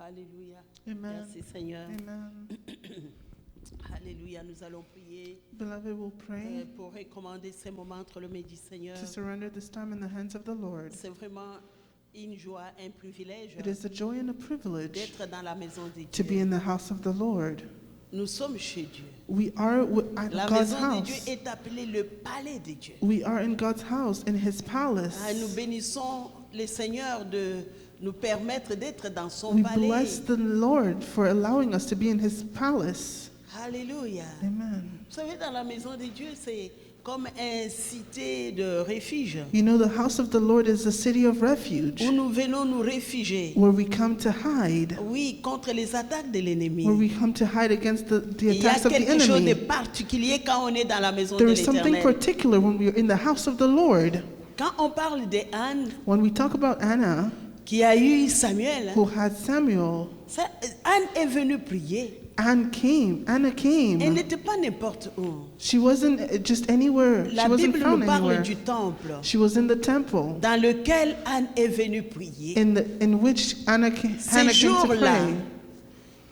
Alléluia. Amen. Merci Seigneur. Amen. Alléluia. Nous allons prier Beloved, we'll pray pour recommander ces moments entre le midi Seigneur. to surrender this time in the hands of the Lord. C'est vraiment une joie, un privilège It is a joy and a privilege d'être dans la maison de to be Dieu. in the house of the Lord. Nous sommes chez Dieu. We are at La God's maison de Dieu house. est appelée le palais de Dieu. We are in God's house, in His palace. Nous bénissons le Seigneur de nous permettre d'être dans son We palais. bless the Lord for allowing us to be in His palace. Alléluia. Amen. Vous savez, dans la maison de Dieu, c'est comme une cité de refuge You know, the house of the Lord is a city of refuge où nous venons nous réfugier. where we come to hide, Oui, contre les attaques de l'ennemi. where we come to hide against the Il y a attacks of the quelque chose de enemy. particulier quand on est dans la maison de There is something l'Éternel. particular when we are in the house of the Lord. Quand on parle de Anne When we talk about Anna, qui a eu Samuel, who had Samuel, Anne est venue prier. Anna Elle came. n'était pas n'importe où. She wasn't just anywhere. La She wasn't Bible found nous parle anywhere. du temple She was in the temple dans lequel Anne est venue prier. in which Hannah came to jours-là, pray.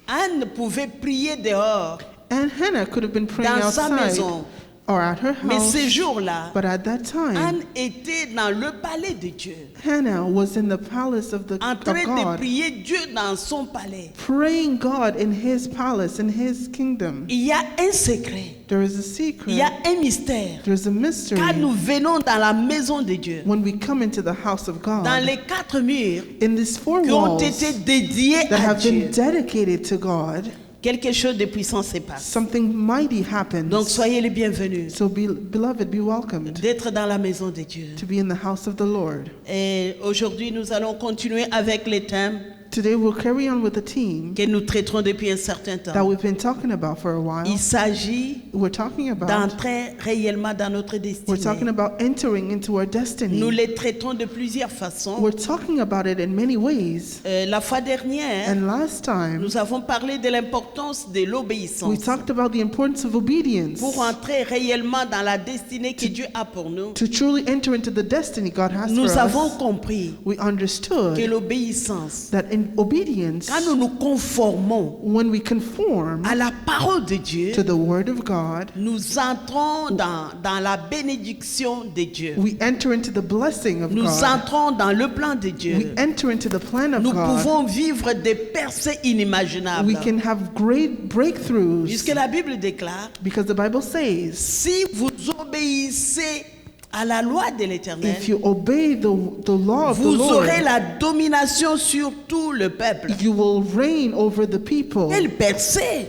Anne pouvait prier dehors, And Hannah could have been praying dans sa outside maison. or at her Mais house. ces jours-là, But at that time, Anne était dans le palais de Dieu, Hannah was in the palace of en train de God, prier Dieu dans son palais. praying God in His palace, in His kingdom. Il y a un secret, There is a il y a secret. un mystère. There's a mystery Quand nous venons dans la maison de Dieu, when we come into the house of dans God. les 4 murs In these four qui ont walls été dédiés that à have been Dieu, dedicated to God, quelque chose de puissant se passe. something mighty Donc happens. soyez les bienvenus So, beloved, be welcomed d'être dans la maison de Dieu. to be in the house of the Lord. Et aujourd'hui, nous allons continuer avec les thèmes Today, we'll carry on with a theme que nous traiterons depuis un certain that temps. we've been talking about for a while. Il s'agit We're talking about d'entrer réellement dans notre We're talking destinée. about entering into our Nous destiny. les traitons de plusieurs façons. We're talking about it in many ways. La fois dernière, And last time, nous avons parlé de l'importance de we l'obéissance talked about the importance of obedience pour entrer réellement dans la destinée que Dieu a pour nous. to truly enter into the destiny God has for Nous avons us. compris We que understood l'obéissance, that in obedience, quand nous nous conformons when we conform à la parole de Dieu, to the Word of God, nous entrons dans la bénédiction de Dieu. we enter into the blessing of Nous God. entrons dans le plan de We Dieu. enter into the plan of Nous God. pouvons vivre des percées inimaginables. We can have great breakthroughs Puisque la Bible déclare, because the Bible says, si vous obéissez à la loi de l'Éternel, if you obey the law of the vous Lord, aurez la domination sur tout le peuple. you will reign over the people. Quelle percée!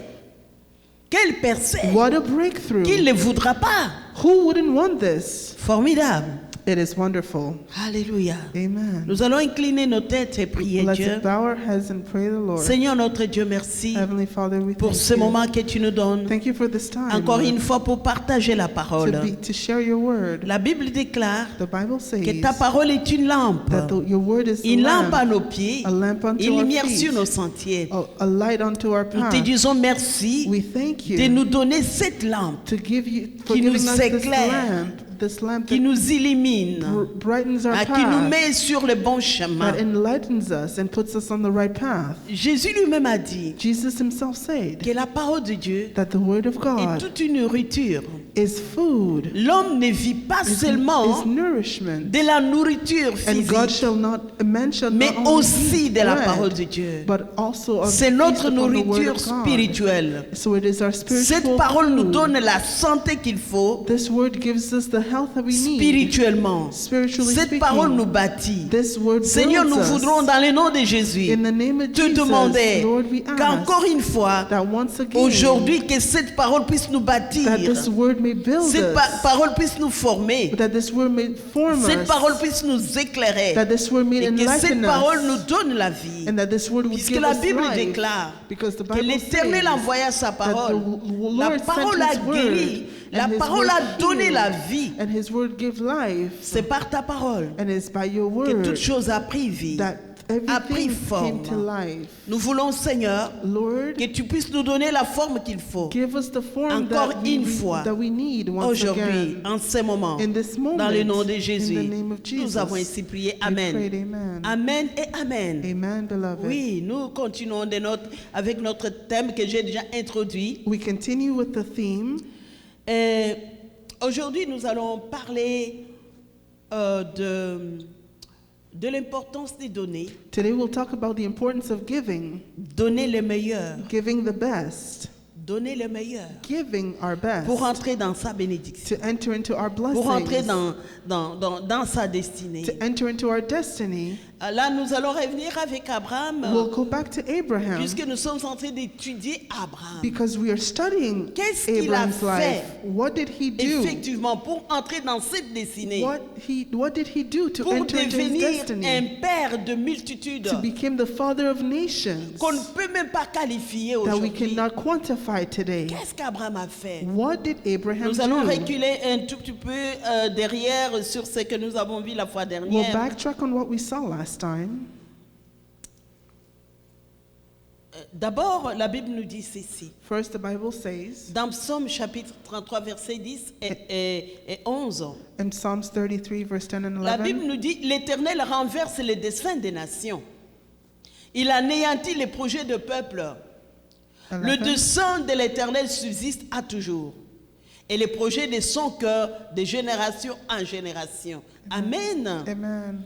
Quelle percée! What a breakthrough. Qui ne le voudra pas? Who wouldn't want this? Formidable. It is wonderful. Alléluia. Amen. Nous allons incliner nos têtes et prier Let's Dieu. bow our heads and pray the Lord. Seigneur notre Dieu, merci Heavenly Father, we pour thank ce you. moment que tu nous donnes. Thank you for this time, Encore Lord, une fois pour partager la parole. to share your word. La Bible déclare The Bible que says ta parole est une lampe. that your word is a Une lampe à lamp, nos pieds, a lamp unto une our lumière feet, sur nos sentiers. a light unto our Nous te path. disons merci We thank de you nous donner cette lampe to give you for qui nous giving us éclaire, this lamp qui that nous illumine, brightens our qui nous path, met sur le bon chemin. that enlightens us and puts us on the right path. Jésus lui-même a dit Jesus himself said que la parole de Dieu that the word of est God toute une nourriture. is food, L'homme ne vit pas is seulement nourishment, de la nourriture and God physique, man shall mais not only aussi eat de la bread, parole de Dieu. but also of C'est notre upon the word nourriture of God. spirituelle. So it is our Cette spiritual parole nous food. donne la santé qu'il faut This word gives us the health that we need. spirituellement. Spiritually Cette speaking, parole nous bâtit. this word Seigneur, builds nous us. voudrons dans le nom de Jésus In the name of te Jesus, demander Lord, we ask qu'encore une fois, that once again, aujourd'hui, que cette parole puisse nous bâtir. that this word may build Cette us, parole puisse nous former. that this word may form Cette us, parole puisse nous éclairer. that this word may Et que cette enlighten parole us, nous donne la vie. and that this word would Puisque give la us Bible life, déclare because the que Bible l'Éternel says envoya sa that parole. the La Lord parole sent a his word, guéri. La and his parole word a donné healed, la vie. and his word give life, C'est par ta parole and it's by your que word toute chose a pris vie. that a pris Everything forme. came to life. Nous voulons, Seigneur, Lord, que tu puisses nous donner la forme qu'il faut. give us the form Encore that une fois, that we need once Aujourd'hui, again. en ce moment, In this moment, dans le nom de in Jésus, the name of nous Jesus, avons ainsi prié. we Amen. prayed, amen. Amen et Amen. Amen, beloved. Oui, nous continuons avec notre thème que j'ai déjà introduit. We continue with the theme. Et aujourd'hui, nous allons parler de l'importance des données, Today we'll talk about the importance of giving, donner le meilleur, giving the best, donner le meilleur giving our best pour entrer dans sa bénédiction, to enter into our pour entrer blessings, dans sa destinée. to enter into our destiny. Là, nous allons revenir avec Abraham, We'll go back to Abraham puisque nous sommes en train d'étudier Abraham. because we are studying Qu'est-ce qu'il a Abraham's life. fait What did he do? Effectivement, pour entrer dans cette destinée, What did he do to pour enter into his devenir destiny? un père de multitudes To become the father of nations qu'on ne peut même pas qualifier that we aujourd'hui. cannot quantify today. Qu'est-ce qu'Abraham a fait? What did Abraham Nous allons do? reculer un tout petit peu derrière sur ce que nous avons vu la fois We'll dernière. backtrack on what we saw last time. D'abord, la Bible nous dit ceci. First, the Bible says Dans Psaume chapitre 33, versets 10 et 11, in Psalms 33, verse 10 and la Bible 11, nous dit « L'Éternel renverse les desseins des nations. Il anéantit les projets de peuple. Le 11. dessein de l'Éternel subsiste à toujours. Et les projets de son cœur de génération en génération. » Amen. Amen.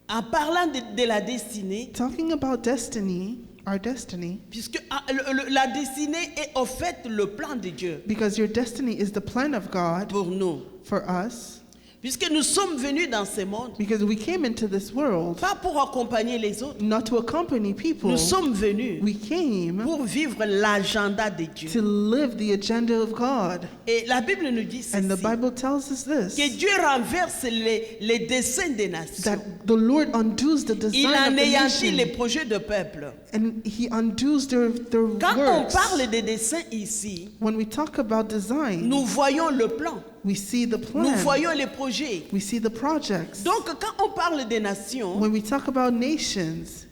En parlant de la destinée, Talking about destiny, our destiny, puisque la destinée est au fait le plan de Dieu because your destiny is the plan of God pour nous. for us, Puisque nous sommes venus dans ce monde, because we came into this world pas pour accompagner les autres, not to accompany people. nous sommes venus We came pour vivre l'agenda de Dieu. to live the agenda of God. Et la Bible nous dit And the ceci, Bible tells us this, que Dieu renverse les desseins des nations. that the Lord undoes the Il design of the anéantit les nation, projets de peuple. and He undoes their Quand on works. parle des desseins ici, When we talk about design, nous voyons le plan, we see the nous plan, voyons les projets. we see the projects. Donc quand on parle des nations, When we talk about nations,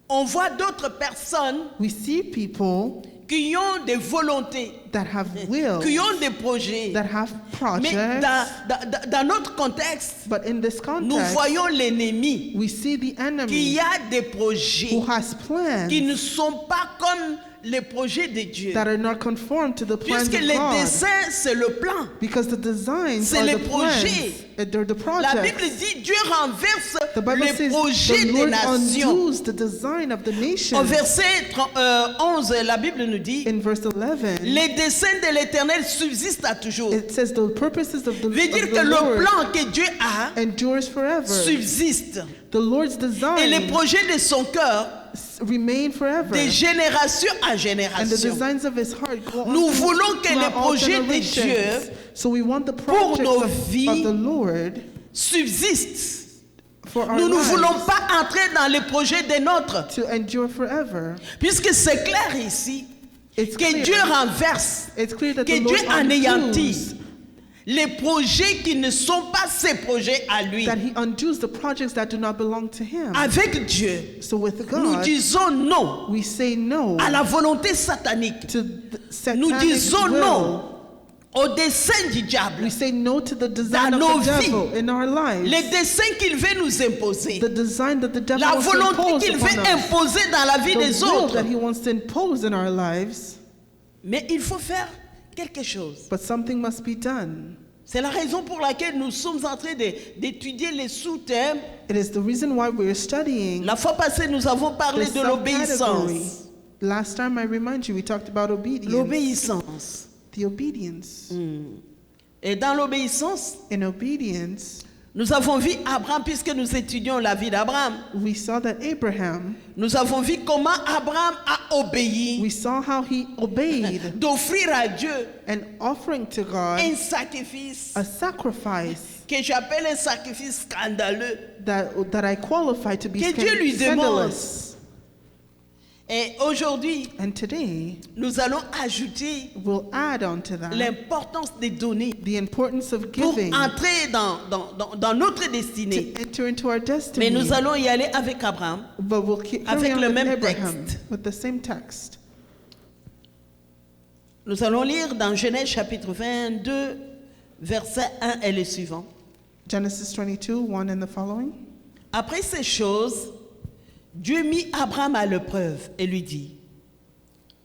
on voit d'autres personnes we see people qui ont des volontés, that have will, qui ont des projets. that have Mais projects, dans notre contexte, but in this nous context, voyons l'ennemi we see the qui enemy a des projets who has plans qui ne sont pas comme les projets de Dieu. that are not conformed to the plans Puisque of les God. desseins, c'est le plan. Because the designs C'est are les the plans, projets. they're the La Bible projects. dit Dieu renverse The Bible les says projets the des Lord nations. undoes the design of the Au nation. verset 11, la Bible nous dit In verse 11, les desseins de l'Éternel subsistent à toujours. it says the purposes of the, Veut dire que le Lord plan que Dieu a endures forever. subsiste. The Lord's Et les design projets de son cœur, remain forever. de génération en And the génération. designs of his heart go on Nous voulons que throughout les all projets de generations. Dieu So we want the pour projects nos of vies the Lord Subsistent. for our Nous ne lives voulons pas entrer dans les projets des nôtres. to endure forever. Puisque c'est clair ici It's que clear. Dieu renverse, It's clear that que the Dieu Lord anéantit undoes, les projets qui ne sont pas ses projets à lui. that he undoes the projects that do not belong to him. Avec Dieu, So with nous God, disons non we say no à la volonté satanique. to the Nous satanic disons will. non au dessein du diable. We say no to the design Dans of nos the vies. devil in our lives. Les desseins qu'il veut nous imposer. The design that the devil La wants to volonté impose qu'il upon veut us. imposer dans la vie des The will autres. that he wants to impose in our lives. Mais il faut faire quelque chose. But something must be done. C'est la raison pour laquelle nous sommes en train d'étudier les sous-thèmes. It is the reason why we're studying La fois passée, nous avons the parlé de subcategory. l'obéissance. Last time I remind you, we talked about obedience. L'obéissance. The obedience. Et dans l'obéissance, In obedience, nous avons vu Abraham, puisque nous étudions la vie d'Abraham. we saw that Abraham, Nous avons vu comment Abraham a obéi we saw how he obeyed d'offrir à Dieu an offering to God, un sacrifice a sacrifice que j'appelle un sacrifice scandaleux. that I qualify to be Que Dieu lui demande. scandalous. Et aujourd'hui, And today, nous allons ajouter we'll add on to that l'importance des données the importance of pour giving entrer dans notre destinée. to enter into our Mais destiny. nous allons y aller avec Abraham. But we'll avec carry on le with même Abraham, texte. with the same text. Nous allons lire dans Genèse chapitre 22, verset 1 et le suivant. Genesis 22, 1 and the following. Après ces choses, Dieu mit Abraham à l'épreuve et lui dit,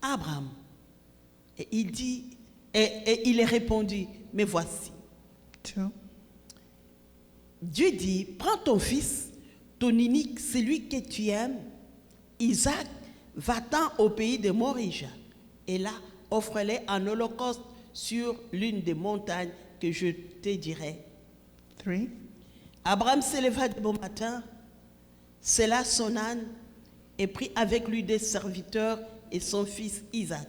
Abraham. Et il répondit, mais voici. 2. Dieu dit, prends ton fils, ton unique, celui que tu aimes, Isaac, va-t'en au pays de Morija, et là, offre-les en holocauste sur l'une des montagnes que je te dirai. 3. Abraham s'éleva de bon matin, sella son âne et prit avec lui des serviteurs et son fils Isaac.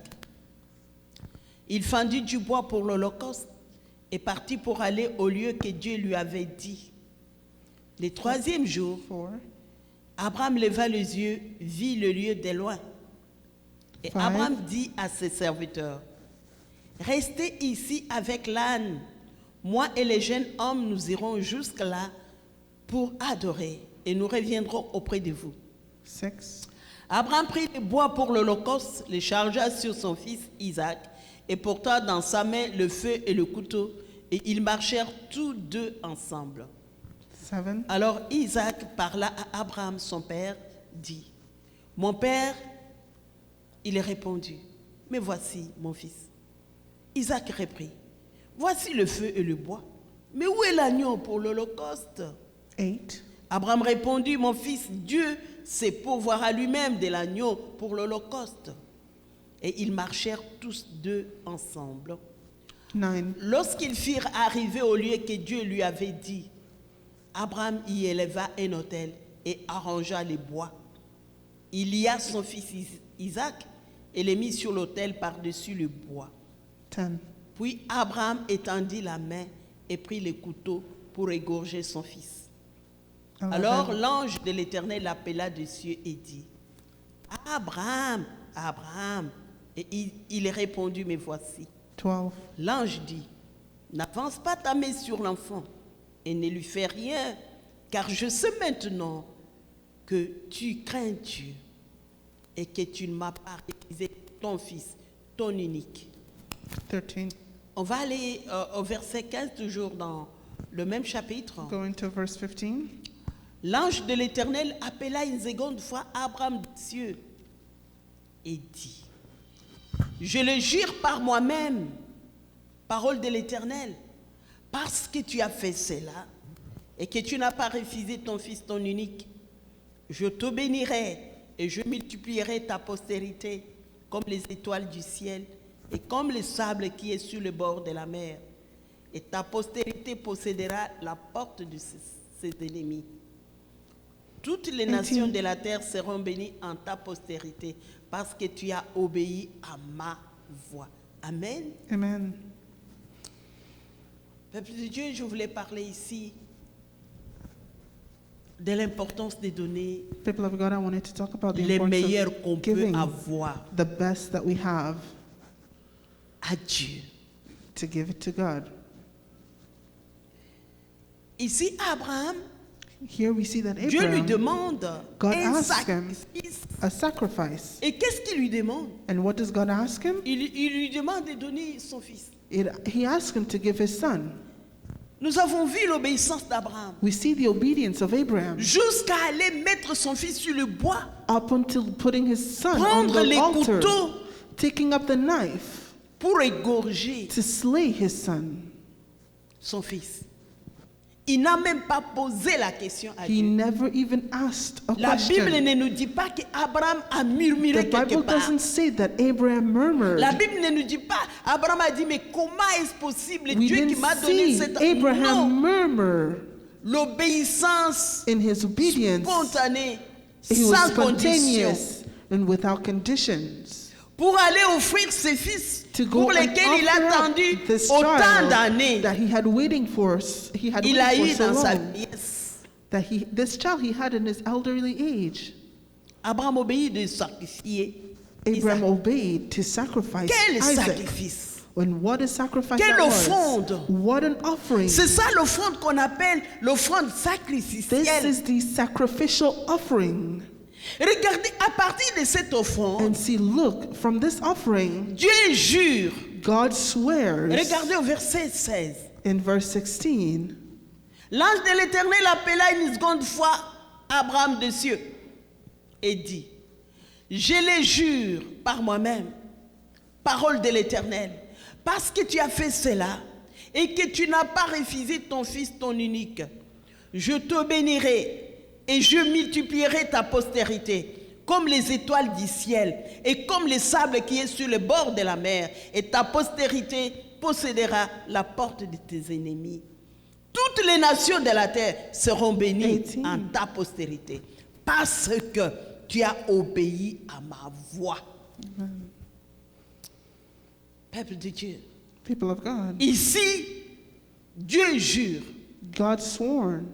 Il fendit du bois pour l'holocauste et partit pour aller au lieu que Dieu lui avait dit. Le troisième jour, 4. Abraham leva les yeux, vit le lieu de loin. Et 5. Abraham dit à ses serviteurs, restez ici avec l'âne. Moi et les jeunes hommes, nous irons jusque-là pour adorer et nous reviendrons auprès de vous. 6. Abraham prit le bois pour l'holocauste, le chargea sur son fils Isaac et porta dans sa main le feu et le couteau et ils marchèrent tous deux ensemble. 7. Alors Isaac parla à Abraham, son père, dit, mon père, il répondit, mais voici mon fils. Isaac reprit, voici le feu et le bois, mais où est l'agneau pour l'holocauste? 8. Abraham répondit, mon fils, Dieu sait pourvoir à lui-même de l'agneau pour l'holocauste. Et ils marchèrent tous deux ensemble. 9. Lorsqu'ils firent arriver au lieu que Dieu lui avait dit, Abraham y éleva un autel et arrangea les bois. Il lia son fils Isaac et le mit sur l'autel par-dessus le bois. 10. Puis Abraham étendit la main et prit le couteau pour égorger son fils. 11. Alors l'ange de l'Éternel l'appela des cieux et dit, Abraham, Abraham. Et il répondit, mais voici. 12. L'ange dit, n'avance pas ta main sur l'enfant et ne lui fais rien, car je sais maintenant que tu crains Dieu et que tu ne m'as pas refusé ton fils, ton unique. 13. On va aller au verset 15, toujours dans le même chapitre. Going to verse 15. L'ange de l'Éternel appela une seconde fois Abraham des cieux et dit, je le jure par moi-même, parole de l'Éternel, parce que tu as fait cela et que tu n'as pas refusé ton fils, ton unique, je te bénirai et je multiplierai ta postérité comme les étoiles du ciel et comme le sable qui est sur le bord de la mer. Et ta postérité possédera la porte de ses ennemis. Toutes les nations de la terre seront bénies en ta postérité parce que tu as obéi à ma voix. Amen. Amen. Peuple de Dieu, je voulais parler ici de l'importance de donner People of God, I wanted to talk about the les importance meilleurs of qu'on peut giving avoir the best that we have à Dieu. to give it to God. Ici, Abraham, Here we see that Dieu lui Abraham, demande God un asked him sacrifice. a sacrifice. Et qu'est-ce qu'il lui demande? And what does God ask him? Il lui demande de donner son fils. He asked him to give his son. Nous avons vu l'obéissance d'Abraham We see the obedience of Abraham jusqu'à aller mettre son fils sur le bois, up until putting his son on prendre the les altar, couteaux taking up the knife pour égorger to slay his son. son fils. Il n'a même pas posé la question à He Dieu. never even asked a La Bible question. ne nous dit pas qu'Abraham a The murmuré quelque Bible part. doesn't say that Abraham murmured. La Bible ne nous dit pas, Abraham a dit, mais comment est-ce possible, We Dieu qui didn't m'a donné see cette... Abraham Non, murmur l'obéissance in his obedience. spontanée, He was sans condition, spontaneous and without conditions. pour aller offrir ses fils To go pour and lesquels il a offer attendu up this autant child d'années. that he had waiting for. Il a eu so dans sa long. vieillesse. That this child he had in his elderly age. Abraham obéit de sacrifier. Abraham Isaac. obeyed to sacrifice Quel Isaac. sacrifice! And what a sacrifice Quelle that was. offrande! What an offering. C'est ça l'offrande qu'on appelle l'offrande This sacrificielle. is the sacrificial offering. Regardez, à partir de cette offrande, And see, look, from this offering, Dieu jure. God swears Regardez au verset 16. in verse 16. L'ange de l'Éternel appela une seconde fois Abraham des cieux et dit, je le jure par moi-même, parole de l'Éternel, parce que tu as fait cela et que tu n'as pas refusé ton fils, ton unique, je te bénirai et je multiplierai ta postérité comme les étoiles du ciel et comme le sable qui est sur le bord de la mer, et ta postérité possédera la porte de tes ennemis. Toutes les nations de la terre seront bénies 18. en ta postérité, parce que tu as obéi à ma voix. Peuple de Dieu. People of God, Ici, Dieu jure. God sworn.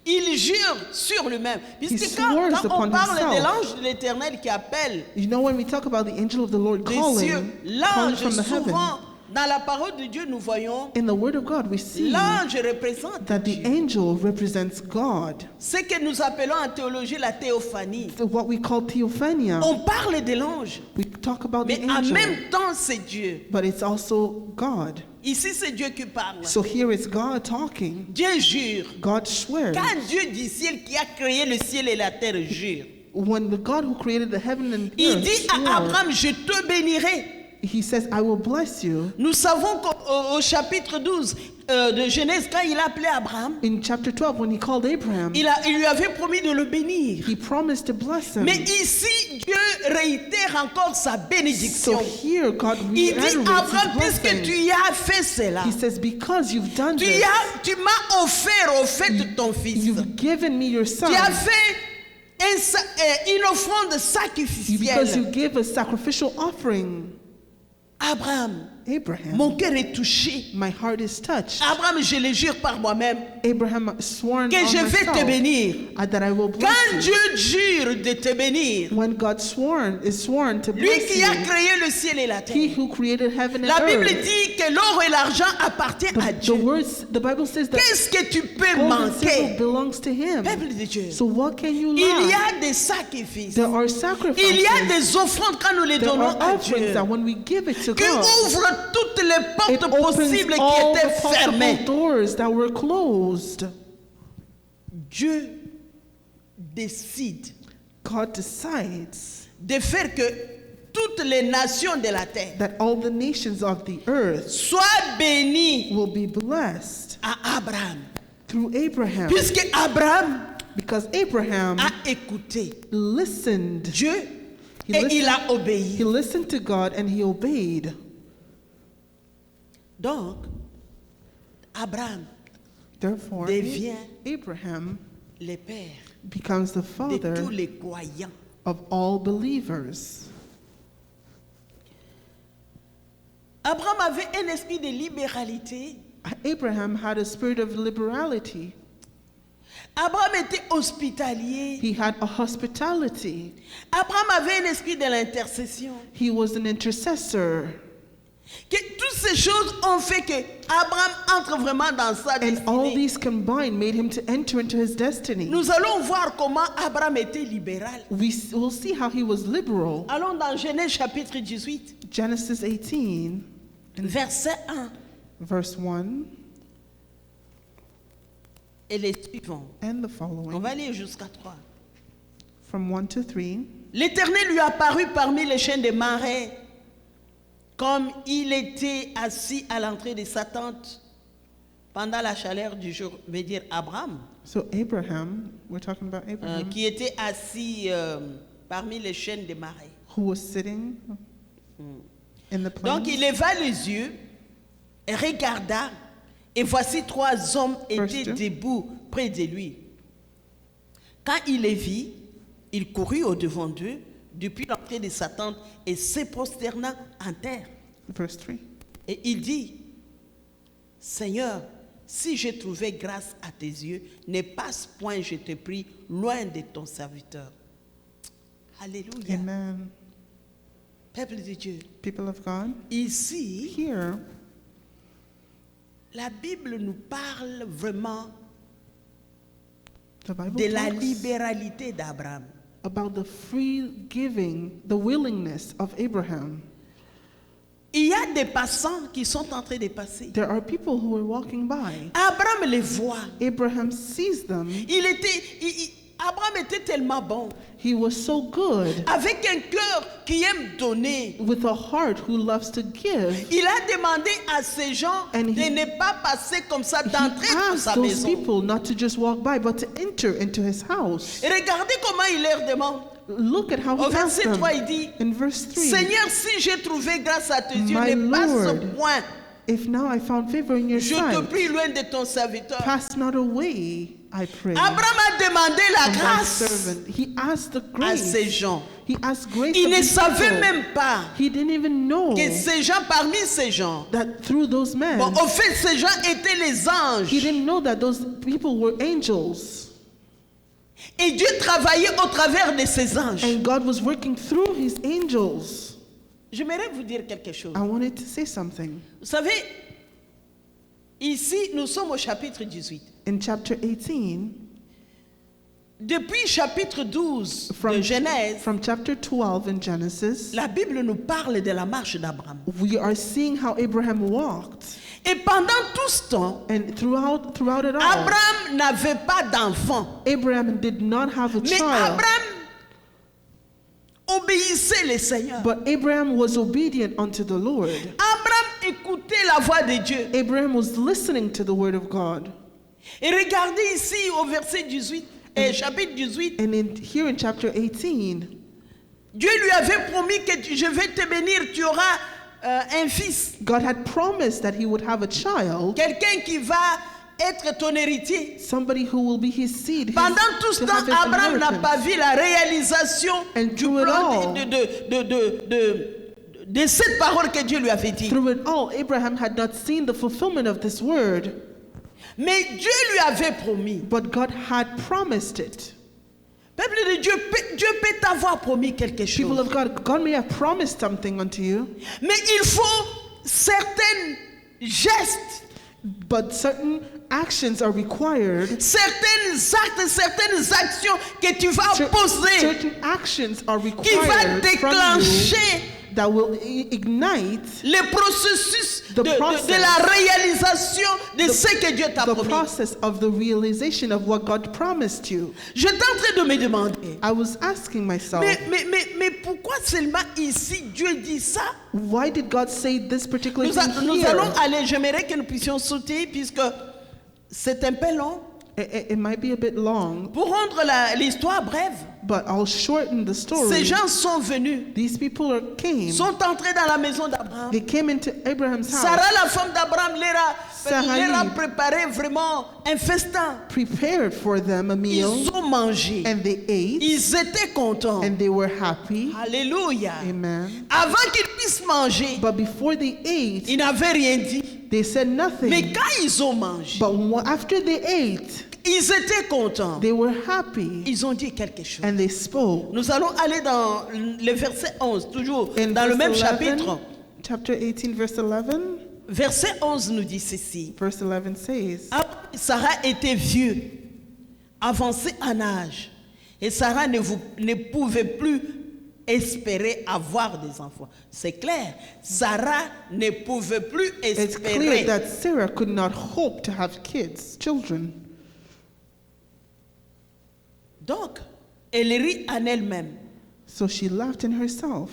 Il jure sur lui-même. Puisque swears quand on upon parle himself. de l'ange de l'Éternel qui appelle You know, when we talk about the angel of the Lord des calling, cieux, calling l'ange, from the heaven, souvent, dans la parole de Dieu, nous voyons, in the Word of God, we see l'ange représente that the Dieu. angel represents God. Ce que nous appelons en théologie la théophanie. So what we call theophania. On parle de l'ange, We talk about mais the en angel, même temps, c'est Dieu. but it's also God. Ici, c'est Dieu qui parle. So here it's God talking. Dieu jure. God swears. Quand Dieu du ciel qui a créé le ciel et la terre jure, When the God who created the heaven and il earth dit à swore, Abraham, je te bénirai. he says, I will bless you. Nous savons qu'au chapitre 12 de Genèse, quand il a appelé Abraham, In chapter 12, when he called Abraham, il lui avait promis de le bénir. he promised to bless him. Mais ici, Dieu réitère encore sa bénédiction. So here, God Il dit, reiterates Abraham, his puisque blessing. tu y as fait cela, He says, because you've done this, tu m'as offert au fait de ton fils. you've given me your son, Tu as fait une offrande because sacrificielle. you gave a sacrificial offering. Abraham, Abraham, mon cœur est touché. my heart is touched. Abraham, je le jure par moi-même Abraham sworn que on je vais te myself bénir. that I will bless Quand you. Dieu jure de te bénir, When God is sworn to lui bless qui a you, créé le ciel et la he terre. who created heaven and La Bible earth. dit que l'or et l'argent appartiennent à Dieu. The Bible says that Qu'est-ce que tu peux gold and silver manquer? belongs to him. Peuple de Dieu. So what can you Il y lack? a des sacrifices. There are Il sacrifices. y a des offrandes quand nous les There donnons are à offerings Dieu. that when we give it to Qui God, ouvrent toutes les it portes opens possibles qui all étaient the possible fermées. doors that were closed. Dieu décide God decides de faire que toutes les nations de la terre that all the nations of the earth soient bénies will be blessed à Abraham. through Abraham. Puisque Abraham Because Abraham a écouté listened. Dieu He et il listened, a obéi. he listened to God and he obeyed. Donc, Abraham Therefore, devient Abraham le père becomes the de father tous les croyants. of all believers. Abraham avait un esprit de libéralité. Abraham had a spirit of liberality. Abraham était hospitalier. He had a hospitality. Abraham avait un esprit de l'intercession. He was an intercessor. Que toutes ces choses ont fait que Abraham entre vraiment dans sa And all destinée. these combined made him to enter into his destiny. Nous allons voir comment Abraham était libéral. We'll see how he was liberal. Allons dans Genèse chapitre 18, Genesis 18, verset 1 verse 1 et les suivants. and the On following, va lire jusqu'à 3. from 1 to 3. L'Éternel lui apparut parmi les chênes de marais, comme il était assis à l'entrée de sa tente pendant la chaleur du jour. Veut dire Abraham, So Abraham, we're talking about Abraham, qui était assis parmi les chênes de marais. who was sitting in the Donc il plain. leva les yeux et regarda, et voici 3 hommes étaient Verse 2. debout près de lui. Quand il les vit, il courut au-devant d'eux depuis l'entrée de sa tente et se prosterna en terre. Verse 3. Et il dit, Seigneur, si j'ai trouvé grâce à tes yeux, ne passe point, je te prie, loin de ton serviteur. Alléluia. Amen. Peuple de Dieu. People of God, Ici, here, la Bible nous parle vraiment the Bible de la talks libéralité d'Abraham. about the free giving, the willingness of Abraham. Il y a des passants qui sont en train de passer. There are people who are walking by. Abraham les voit. Abraham sees them. Abraham était tellement bon, He was so good, avec un cœur qui aime donner. with a heart who loves to give. Il a demandé à ces gens And de he- ne pas passer comme ça, He d'entrer dans asked sa those maison. people not to just walk by, but to enter into his house. Et regardez comment il leur demande. Look at how Au he asked verset them. 3, il dit, In verse 3, Seigneur, si j'ai trouvé grâce à tes yeux, My ne passe Lord, point. if now I found favor in your Je te sight, prie loin de ton serviteur. pass not away, I pray, Abraham a demandé la from thy grâce servant. He asked the à ces grace. gens. He asked grace Il of ne these savait people. même pas He didn't even know que ces gens, parmi ces gens, that through those men, bon, au fait, ces gens étaient les he anges. didn't know that those people were angels. Et Dieu travaillait au travers de ces anges. And God was working through his angels. J'aimerais vous dire quelque chose. I wanted to say something. Vous savez, ici, nous sommes au chapitre 18. In chapter 18, Depuis chapitre 12 de Genèse, from chapter 12 in Genesis, la Bible nous parle de la marche d'Abraham. we are seeing how Abraham walked. Et pendant tout ce temps, And throughout it all, Abraham n'avait pas d'enfant. Abraham did not have a Mais child. Abraham obéissait le Seigneur. But Abraham was obedient unto the Lord. Abraham écoutait la voix de Dieu. Abraham was listening to the word of God. Et regardez ici au verset 18, chapitre 18, And here in chapter 18, Dieu lui avait promis que je vais te bénir, tu auras un fils. God had promised that he would have a child, Quelqu'un qui va être ton héritier. somebody who will be his seed. Pendant tout ce to temps, have his Abraham n'a inheritance. pas vu la réalisation And du through it plan all, de cette parole que Dieu lui avait dit. through it all, Abraham had not seen the fulfillment of this word, Mais Dieu lui avait promis. but God had promised it. Peuple de Dieu, Dieu peut t'avoir promis quelque People chose. of God, God may have promised something unto you, Mais il faut certains gestes, but certain actions are required. certains actes, certaines actions que tu vas poser, Certain actions are qui va required from you déclencher that will ignite le processus The de process. la réalisation de ce que Dieu t'a the promis. process of the realization of what God promised you. J'étais en train de me demander, I was asking myself, mais pourquoi seulement ici Dieu dit ça? why did God say this particular Nous, thing nous here? allons aller, j'aimerais que nous puissions sauter puisque c'est un peu long. It might be a bit long, Pour rendre l'histoire brève, but I'll shorten the ces story. gens sont venus, These people came. sont entrés dans la maison d'Abraham. They came into Abraham's house, Sarah, la femme d'Abraham, Sarai. leur a préparé vraiment un festin. prepared for them a meal, Ils ont mangé. and they ate, Ils étaient contents. and they were happy. Alléluia. Amen. Avant qu'ils puissent manger, But before they ate, ils n'avaient rien dit. they said Mais nothing. quand ils ont mangé, But after they ate, ils étaient contents. they were happy, Ils ont dit quelque chose. and they spoke. Nous allons aller dans le verset 11, toujours In dans le verse même 11, chapitre. Chapter 18, verse 11. Verset 11 nous dit ceci. Verse 11 says, Sarah était vieux, avancé en âge, et Sarah ne pouvait plus espérer avoir des enfants. C'est clair, Sarah ne pouvait plus it's clear espérer. that Sarah could not hope to have kids, children. Donc, elle rit en elle-même So she laughed in herself,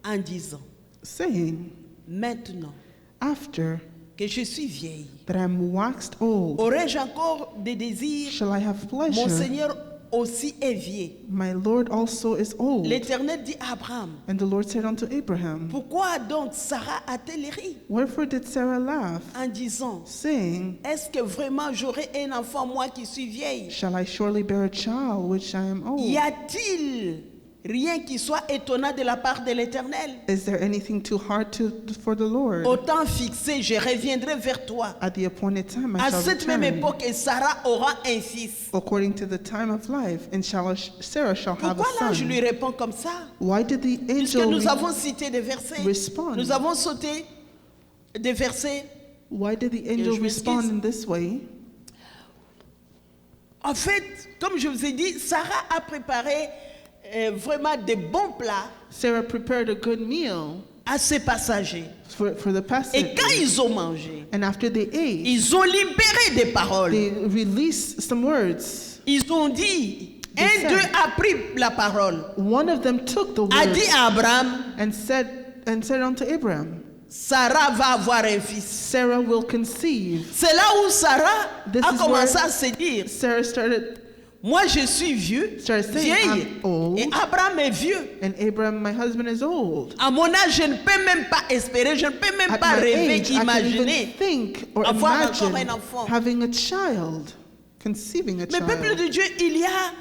en disant, saying, maintenant after que je suis vieille, that I'm waxed old, aurais-je encore des désirs? shall I have Mon pleasure? Seigneur aussi est vieux. My Lord also is old. L'Éternel dit à Abraham, And the Lord said unto Abraham, pourquoi donc Sarah a-t-elle ri wherefore did Sarah laugh, en disant, saying, est-ce que vraiment j'aurai un enfant moi qui suis vieille? shall I surely bear a child which I am Y old? a-t-il Rien qui soit étonnant de la part de l'Éternel. Is there anything too hard for the Lord? Au temps fixé, je reviendrai vers toi. At the appointed time, I À shall cette même return. époque, et Sarah aura un fils. According to the time of life, and Sarah shall have Pourquoi a là je son. lui réponds comme ça? Why did the Puisque angel nous avons cité des versets. respond? Nous avons sauté des versets. Why did the angel je m'excuse. respond in this way? En fait, comme je vous ai dit, Sarah a préparé vraiment de bons plats Sarah prepared a good meal à ses passagers. for the Et passage. quand ils ont mangé, And after they ate, ils ont libéré des paroles. they released some words. Ils ont dit, They un said- d'eux a pris la parole, One of them took the a word dit à Abraham, and said unto Abraham, Sarah va avoir un fils. Sarah will conceive. C'est là où Sarah This a is commencé where- à se dire, Sarah started, moi je suis vieux, Started saying, vieille, I'm old. et Abraham est vieux. and Abraham, my husband, is old. À mon âge, je ne peux même pas espérer, je ne peux même At pas my rêver, age, I can imaginer. even think or avoir encore imagine un enfant. having a child, conceiving a Mais peuple child. de Dieu, il y a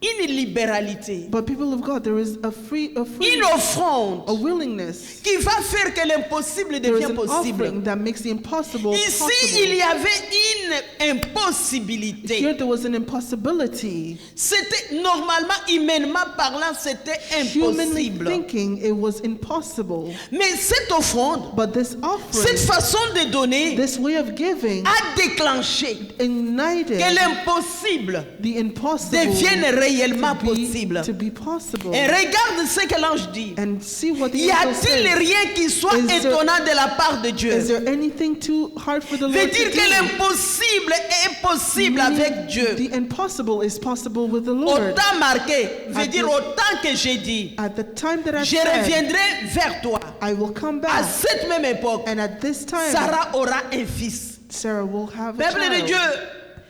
une libéralité, But people of God, there is a une offrande a willingness. qui va faire que l'impossible There is devient an possible. offering that makes the impossible Ici, possible. il y avait une impossibilité. Here there was an impossibility. C'était normalement, humainement parlant, c'était Humanly impossible. thinking, it was impossible. Mais cette offrande, But this cette offering, façon de donner, this way of giving, a déclenché ignited que l'impossible the impossible devienne réellement to be possible. possible. Et regarde ce que l'ange dit. And see what the Y angel a-t-il says. rien qui soit Is there- étonnant de la part de Is Dieu? there anything too hard for the Veut Lord to dire que do? l'impossible est possible avec Dieu. The impossible is possible with the Au Lord. temps marqué, veut At dire the- au temps que j'ai dit, At the time that I je said, reviendrai vers toi. I will come À back. cette même époque, And at this time, Sarah aura un fils. Sarah will have a Peuple de Dieu, child.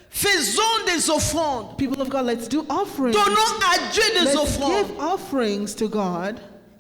faisons des offrandes. People of God, let's do offerings. Donnons à Dieu des Let's offrandes give offerings to God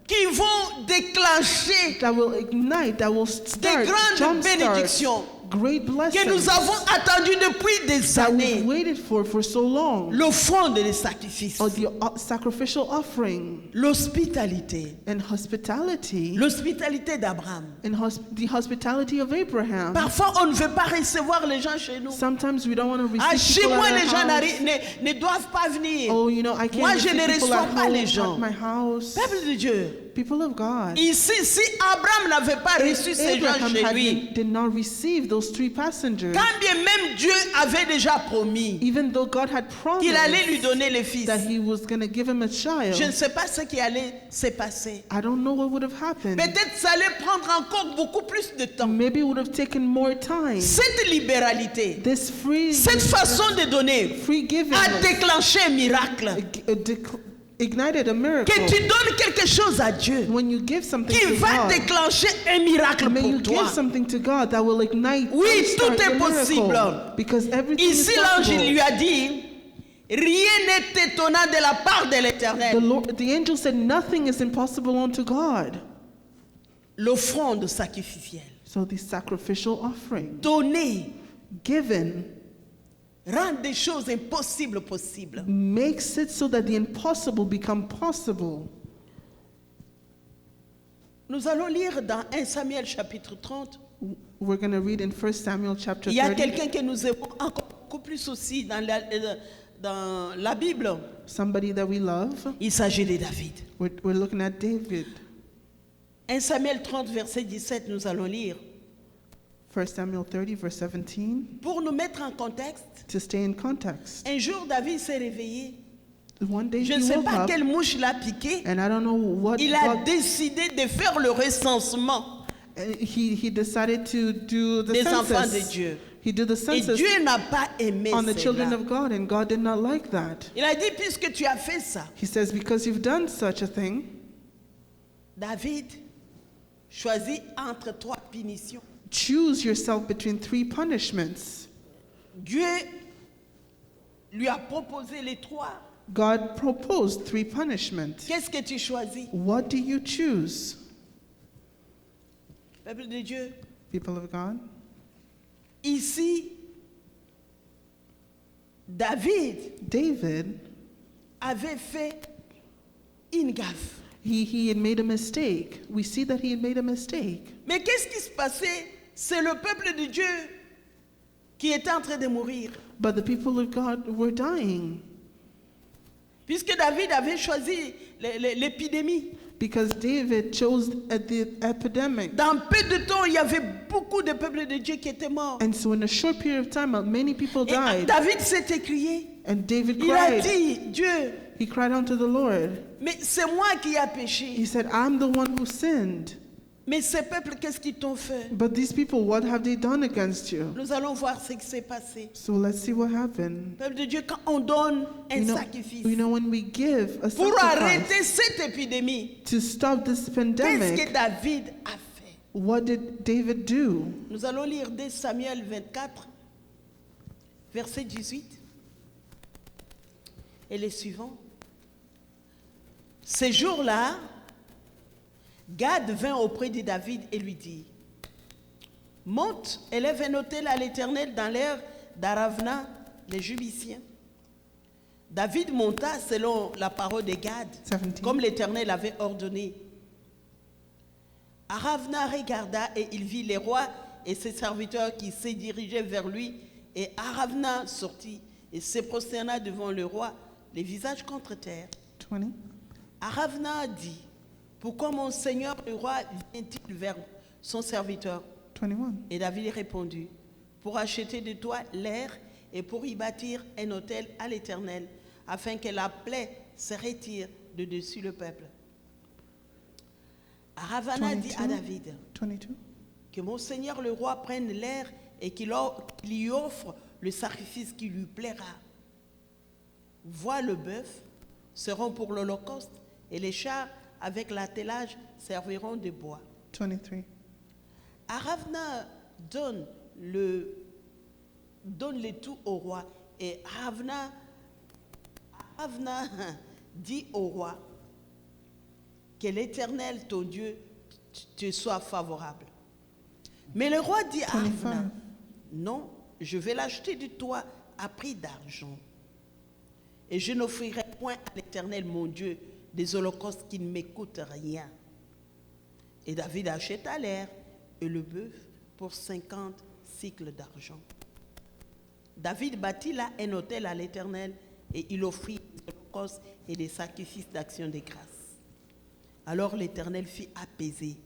qui vont déclencher that will ignite, that will start, grandes jumpstart bénédictions great que blessings nous avons attendues depuis des that we've années. waited for so long. L'offrande et le sacrifice, Or the sacrificial offering l'hospitalité, and hospitality, l'hospitalité d'Abraham. and the hospitality of Abraham. Parfois, on ne veut pas recevoir les gens chez nous. Sometimes we don't want to receive Ah, chez people moi, at our les gens house. ne doivent pas venir. Oh, you know, I Moi, can't je receive ne people reçois at pas les home, gens. at my house. Peuple de Dieu, People of God. ici, si Abraham n'avait pas reçu ces gens Abraham chez lui, did not receive those 3 passengers, quand bien même Dieu avait déjà promis even though God had qu'il allait lui promised donner le fils, that he was going to give him a child, je ne sais pas ce qui allait se passer. I don't know what would have happened. Peut-être ça allait prendre encore beaucoup plus de temps. Maybe it would have taken more time. Cette libéralité, This cette façon de donner free giving a déclenché un miracle. ignited a miracle. Que tu donnes quelque chose à Dieu When you give something qui to va God, déclencher un miracle may you pour toi. give something to God that will ignite Oui, and start tout est the miracle. possible. Because everything Ici, is l'ange possible. lui a dit, rien n'est étonnant de la part de l'Éternel. The angel said nothing is impossible unto God. L'offrande sacrificielle, So the sacrificial offering donner, given rendre des choses impossibles possibles. makes it so that the impossible become possible. Nous allons lire dans 1 Samuel chapitre 30. We're going to read in 1 Samuel chapter Il y a 30. quelqu'un que nous aimons encore beaucoup plus aussi dans la Bible. Somebody that we love. Il s'agit de David. We're looking at David. 1 Samuel 30, verset 17, nous allons lire. 1 Samuel 30, verse 17. Pour nous mettre en contexte, To stay in context. un jour David s'est réveillé. One day Je he ne sais woke pas up, quelle mouche l'a piqué. and I don't know what Il a God, décidé de faire le recensement he decided to do the des enfants de census. Dieu. He did the Et census Dieu n'a pas aimé on the children cela. of God, and God did not like that. Il a dit, puisque tu as fait ça, He says, because you've done such a thing, David choisit entre 3 punitions. choose yourself between 3 punishments. Dieu lui a proposé les 3. God proposed 3 punishments. Qu'est-ce que tu choisis? What do you choose, Peuple de Dieu, people of God? ici, David David avait fait une une gaffe. He had made a mistake. We see that he had made a mistake. Mais qu'est-ce qui se passait? C'est le peuple de Dieu qui était en train de mourir. But the people of God were dying Puisque David avait choisi l'épidémie. because David chose the epidemic. Dans peu de temps, il y avait beaucoup de peuples de Dieu qui étaient morts. And so in a short period of time, many people Et died. David s'est écrié. And David Il a cried. dit, Dieu, He cried unto the Lord. mais c'est moi qui ai He péché. said, I'm the one who sinned. Mais ces peuples, qu'est-ce qu'ils t'ont fait? But these people, what have they done against you? Nous allons voir ce qui s'est passé. So let's see what happened. Peuple de Dieu, quand on donne un You sacrifice know, when we give a pour sacrifice arrêter cette épidémie, to stop this qu'est-ce que pandemic, David a fait? what did David do? Nous allons lire 2 Samuel 24, verset 18 et les suivants. Ces jours-là, Gad vint auprès de David et lui dit, monte, élève un autel à l'Éternel dans l'air d'Aravna, les Jubiciens. David monta selon la parole de Gad, 17. comme l'Éternel avait ordonné. Aravna regarda et il vit les rois et ses serviteurs qui se dirigeaient vers lui. Et Aravna sortit et se prosterna devant le roi, les visages contre terre. 20. Aravna dit, pourquoi mon seigneur le roi vient-il vers son serviteur? 21. Et David répondit, pour acheter de toi l'air et pour y bâtir un autel à l'Éternel, afin que la plaie se retire de dessus le peuple. Aravana dit à 22. David, 22. que mon seigneur le roi prenne l'air et qu'il lui offre le sacrifice qui lui plaira. Vois, le bœuf seront pour l'holocauste et les chars avec l'attelage serviront de bois. 23. Aravna donne le tout au roi et Aravna dit au roi que l'Éternel, ton Dieu, te soit favorable. Mais le roi dit à 25. Aravna, non, je vais l'acheter de toi à prix d'argent. Et je n'offrirai point à l'Éternel, mon Dieu, des holocaustes qui ne m'écoutent rien. Et David acheta l'air et le bœuf pour 50 cycles d'argent. David bâtit là un autel à l'Éternel et il offrit des holocaustes et des sacrifices d'action de grâce. Alors l'Éternel fit apaiser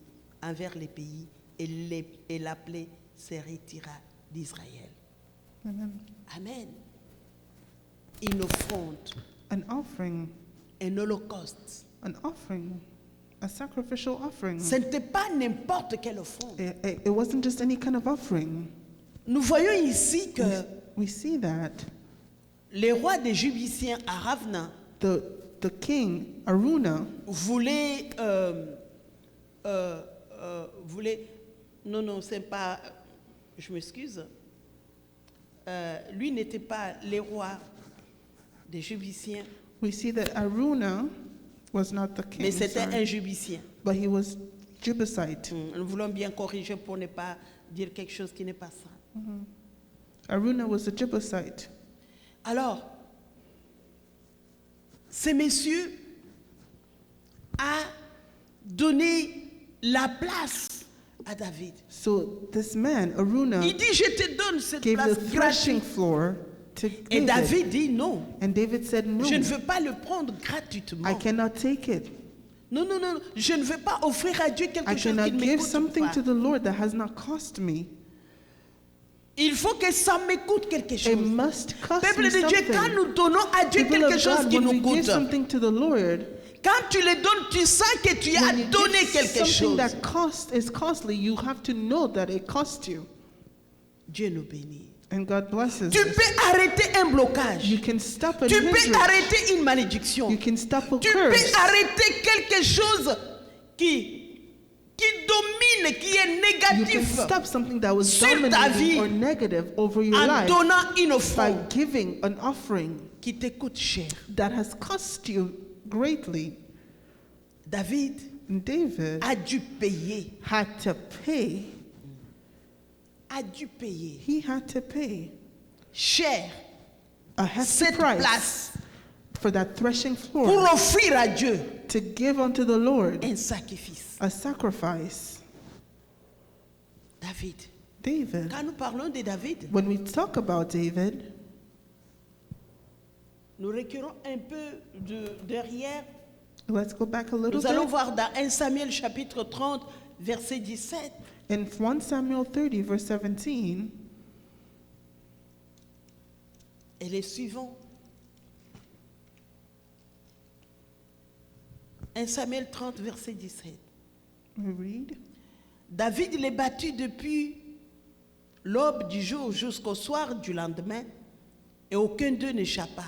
envers les pays et la plaie se retira d'Israël. Amen. Amen. Une offrande, An offering, un holocauste. a sacrificial offering. Ce n'était pas n'importe quelle offrande. It wasn't just any kind of offering. Nous voyons ici que We see that les rois des Jubiciens à Ravna the king, Aruna, voulait, non, c'est pas, je m'excuse, lui n'était pas le roi des Jubiciens, we see that Aruna was not the king, mais c'était sorry, un Jubicien. but he was Jebusite. Nous voulons bien corriger pour ne pas dire quelque chose qui n'est pas ça. Aruna was a Jebusite. Alors, ce monsieur a donné la place à David. So this man, Aruna, Il dit, je te donne cette gave place the threshing gratuite. floor to Et David. David dit non, And David said, no, je ne veux pas le prendre gratuitement. I cannot take it. Non, je ne veux pas offrir à Dieu quelque I chose qui cannot ne give m'écoute something pas. to the Lord that has not cost me. Il faut que ça m'écoute quelque It chose. must cost Peuple me de Dieu, quand something. nous donnons à Dieu People quelque of chose God, qui when nous we give coûte, something to the Lord, quand tu le donnes, tu sens que tu as when you donné give quelque something chose. that is costly, you have to know that it cost you. Dieu nous bénit. And God blesses Tu us. peux arrêter un blocage. You can stop a Tu peux hindrance. arrêter une malédiction. You can stop a Tu peux curse. arrêter quelque chose qui domine, qui est You can négatif stop something that was sur ta vie dominating or negative over your en life donnant une by offrande giving an offering qui te coûte cher. that has cost you greatly. David And David a dû payer. had to pay. A dû payer He had to pay cher a hefty cette price place for that threshing pour floor offrir à Dieu to give unto the Lord un sacrifice. a sacrifice. David. David. Quand nous parlons de David, When we talk about David, nous reculons un peu derrière. let's go back a little Nous allons bit. voir dans 1 Samuel chapitre 30, verset 17. In 1 Samuel 30, verse 17, Et les suivants. 1 Samuel 30, verset 17. we read, David les battit depuis l'aube du jour jusqu'au soir du lendemain, et aucun d'eux n'échappa,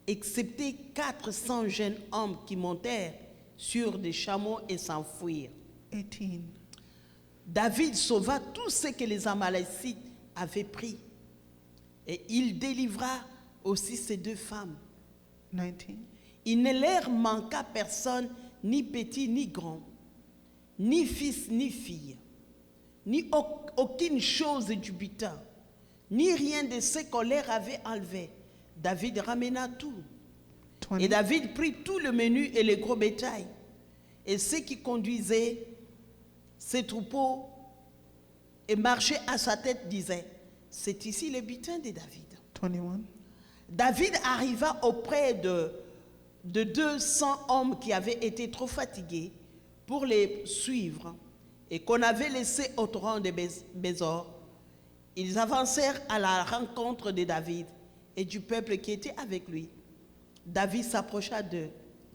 excepté 400 jeunes hommes qui montèrent sur des chameaux et s'enfuirent. 18. David sauva tout ce que les Amalécites avaient pris, et il délivra aussi ces 2 femmes. 19. Il ne leur manqua personne, ni petit ni grand, ni fils ni fille, ni aucune chose du butin, ni rien de ce qu'on leur avait enlevé. David ramena tout. 20. Et David prit tout le menu et le gros bétail. Et ceux qui conduisaient ces troupeaux et marchaient à sa tête disaient, c'est ici le butin de David. 21. David arriva auprès de 200 hommes qui avaient été trop fatigués pour les suivre et qu'on avait laissés au torrent de Bézor. Ils avancèrent à la rencontre de David et du peuple qui était avec lui. David s'approcha d'eux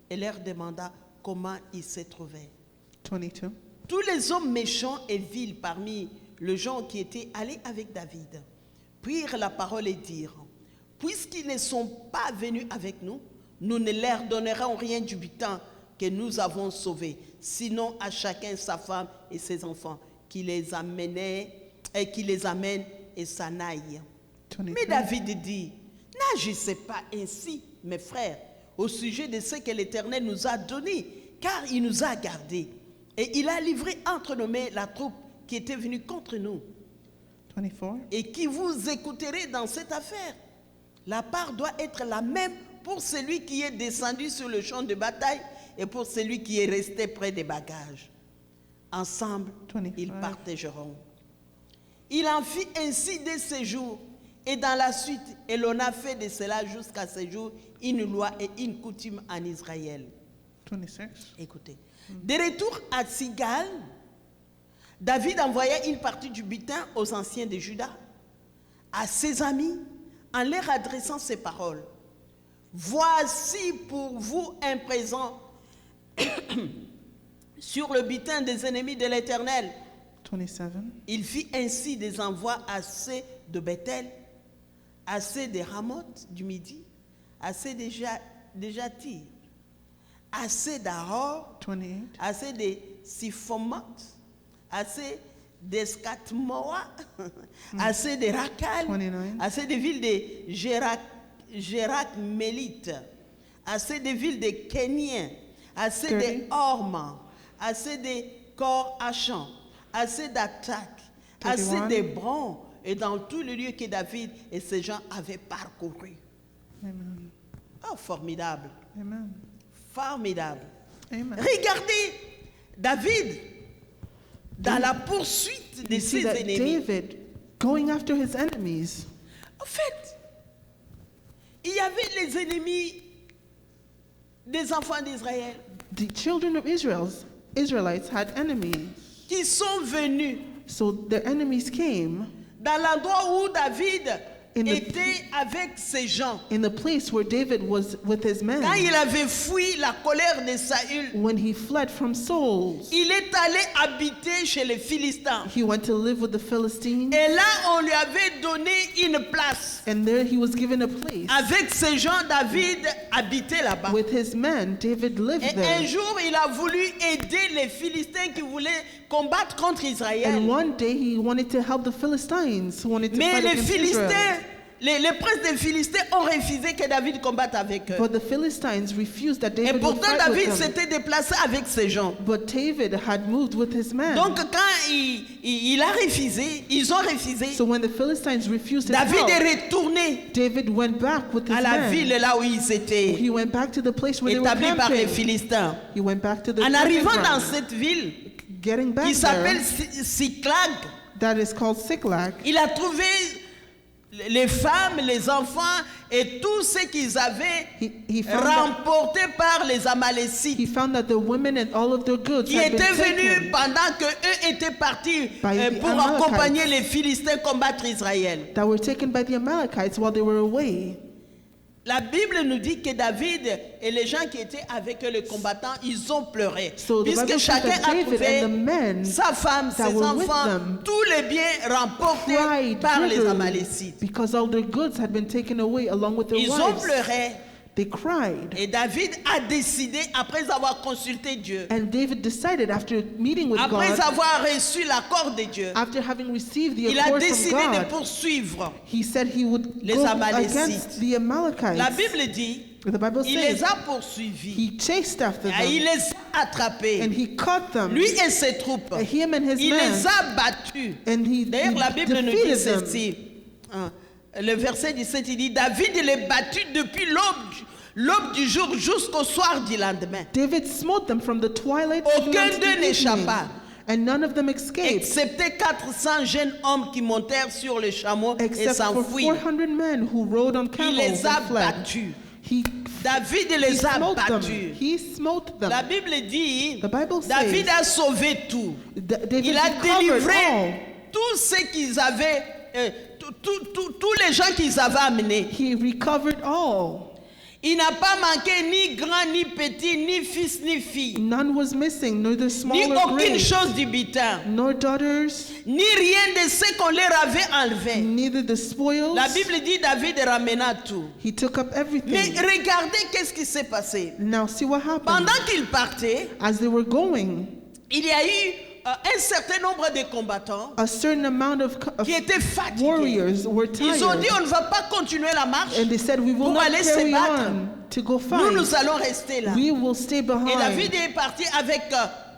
et leur demanda comment ils se trouvaient. 22. Tous les hommes méchants et vils parmi les gens qui étaient allés avec David prirent la parole et dirent, puisqu'ils ne sont pas venus avec nous, nous ne leur donnerons rien du butin que nous avons sauvé, sinon à chacun sa femme et ses enfants, qui les amènent et s'en aillent. 23. Mais David dit, n'agissez pas ainsi, mes frères, au sujet de ce que l'Éternel nous a donné, car il nous a gardés. Et il a livré entre nos mains la troupe qui était venue contre nous. 24. Et qui vous écouterez dans cette affaire. La part doit être la même pour celui qui est descendu sur le champ de bataille et pour celui qui est resté près des bagages. Ensemble, 25. ils partageront. Il en fit ainsi dès ce jours, et dans la suite, et l'on a fait de cela jusqu'à ce jour une loi et une coutume en Israël. 26. Écoutez. De retour à Sigal, David envoya une partie du butin aux anciens de Juda, à ses amis, en leur adressant ces paroles. Voici pour vous un présent sur le butin des ennemis de l'Éternel. 27. Il fit ainsi des envois à ceux de Bethel, à ceux de Ramoth du Midi, à ceux de Jatir, à ceux d'Aror, 28. à ceux de Siphomoth, à ceux d'Escatmoa, à ceux de Rakal, 29. à ceux des villes de Gérak-Mélite, à ceux des villes de Kéniens, à ceux 30. de Orma, à ceux de Cor-Achan, à ceux d'Attaque, à ceux 31. d'Hébron, et dans tout le lieu que David et ses gens avaient parcouru. Amen. Oh, formidable, Amen. formidable. Amen. Regardez David dans la poursuite de You see ses that ennemis. David going after his enemies. En fait, il y avait les ennemis des enfants d'Israël The children of Israelites had enemies. qui sont venus So their enemies came dans l'endroit où David In the- était avec ses gens. in the place where David was with his men. Quand il avait fui la colère de Saül, When he fled from Saul, il est allé habiter chez les Philistins. he went to live with the Philistines, Et là, on lui avait donné une place. and there he was given a place. Avec ces gens, David habitait là-bas. With his men, David lived Et un there. jour, il a voulu aider les Philistins qui voulaient combattre contre Israël. And one day he wanted to help the Philistines who wanted to Mais fight les against Philistins, Israel. les princes des Philistins ont refusé que David combatte avec eux. But the Philistines refused that Et David would pourtant, fight David with them. s'était déplacé avec ses gens. But David had moved with his men. Donc, quand il a refusé, ils ont refusé, So when the Philistines refused his David help, est retourné David went back with his à la men. ville là où ils étaient He went back to the place where they were établis par les camping. Philistins. He went back to the En camping arrivant dans ground. cette ville, Getting back qui s'appelle there, Siklag, that is called Siklag, il a trouvé les femmes, les enfants et tout ce qu'ils avaient he found that, remporté par les Amalécites, he found that the women and all of their goods qui had been étaient venus taken, pendant que eux étaient partis By the pour Amalekites. accompagner les Philistins combattre Israël. that were taken by the Amalekites while they were away. La Bible nous dit que David et les gens qui étaient avec eux, les combattants, ils ont pleuré. So the Puisque Bible says chacun that a David trouvé and the men sa femme, that ses were with enfants, them tous les biens remportés cried par les bitterly Amalécites. because all their goods had been taken away along with their Ils ont wives. pleuré. They cried. Et David a décidé, après avoir consulté Dieu, And David decided after meeting with après God, avoir reçu l'accord de Dieu, after having received the il a accord décidé from de God, poursuivre. he said he would Les go Amalécites. against the Amalekites. La Bible dit, The Bible il says les a poursuivis, he chased after et il them les a attrapés, and he caught them, lui et ses troupes. him and his Il men, les a battus. and he D'ailleurs, la Bible nous dit defeated them. ceci. Le verset 17, il dit, David les battu depuis l'aube du jour jusqu'au soir du lendemain. David smote them from the twilight of Aucun night to d'eux the n'échappa, evening, and none of them escaped, excepté 400 jeunes hommes qui montèrent sur les chameaux et except for s'enfuirent. 400 men who rode on Il camels les a and fled. battus. He David He les a smote them. battus. He smote them. La Bible dit, The Bible David says a sauvé tout. David Il a recovered délivré all. tout ce qu'ils avaient, tous les gens qu'ils avaient amenés. He recovered all. Il n'a pas manqué ni grand, ni petit, ni fils, ni fille, None was missing, neither small ni or aucune great, chose du butin, nor daughters, ni rien de ce qu'on leur avait enlevé. neither the spoils. La Bible dit David ramena tout. He took up Mais everything. regardez qu'est-ce qui s'est passé. Now see what happened. Pendant qu'ils partaient, As they were going, il y a eu un certain nombre de combattants a certain amount of qui étaient fatigués. warriors were Ils ont dit tired, on ne va pas continuer la marche. and they said, "We will Pour not aller se carry battre. on to go Nous, fight. nous allons rester là. We will stay Et David behind." est parti avec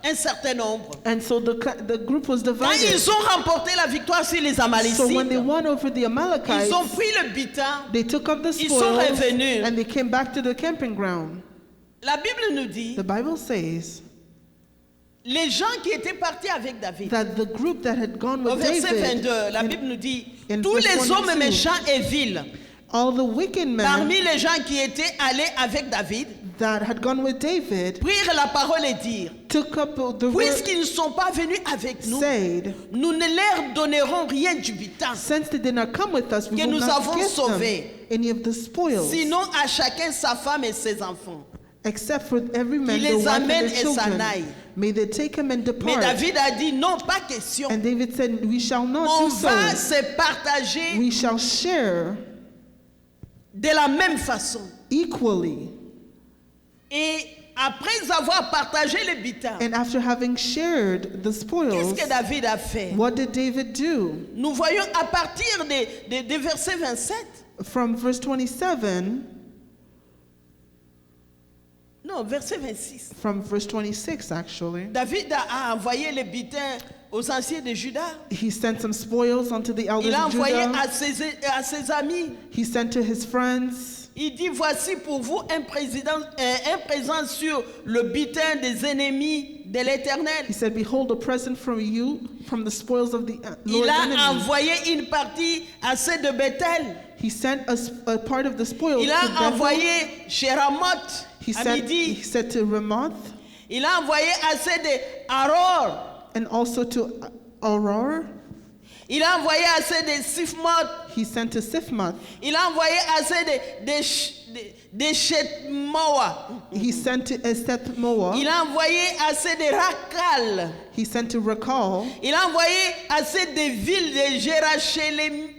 un certain nombre. And so the group was Quand divided. ils ont remporté la victoire sur les So when Amalécites, they won over the Amalekites, ils ont pris le butin. they took up the Ils sont spoils revenus. and they came back to the camping ground. La Bible nous dit, The Bible says les gens qui étaient partis avec David, that the group that had gone au with verset David, 22, la in- Bible nous dit, in tous verse les hommes 22, méchants et vils, all the wicked men parmi les gens qui étaient allés avec David, that had gone with David prirent la parole et dirent, took up the word, puisqu'ils ne sont pas venus avec nous, said, nous ne leur donnerons rien du butin, since they did not come with us, we que will nous not avons give sauvé, them any of the spoils, sinon à chacun sa femme et ses enfants. except for every man Qu'il the les wife and amène their et s'en children. aille. May they take him and Mais depart. David a dit, non, pas question. And David said, we shall not On do va so. se partager We shall share de la même façon. equally. Et après avoir partagé le butin, And after having shared the qu'est-ce spoils, que David a fait? what did David do? Nous voyons à partir de verset 27, From verse 27, non, verset 26. from verse 26 actually, David a envoyé le butin aux anciens de Juda. he sent some spoils unto the elders Il a of envoyé Judah. à ses amis. He sent to his friends. Il dit, voici pour vous un présent sur le butin des ennemis de l'Éternel. He said, behold, a present from you, from the spoils of the Il Lord's a enemy. envoyé une partie à ceux de Bethel. He sent a part of the spoils Il to a Bethel. envoyé chez Ramoth à He midi. said to Ramoth, Il a envoyé à ceux de Aror. and also to Aurora. Il a envoyé à ceux de Sifmoth. He sent to Sifmoth. Il a envoyé à ceux de Shetmoa. He sent to Esteth Moa. Il a envoyé à ceux de Rakal. He sent to Rakal. Il a envoyé à ceux des villes de Jerachmélite.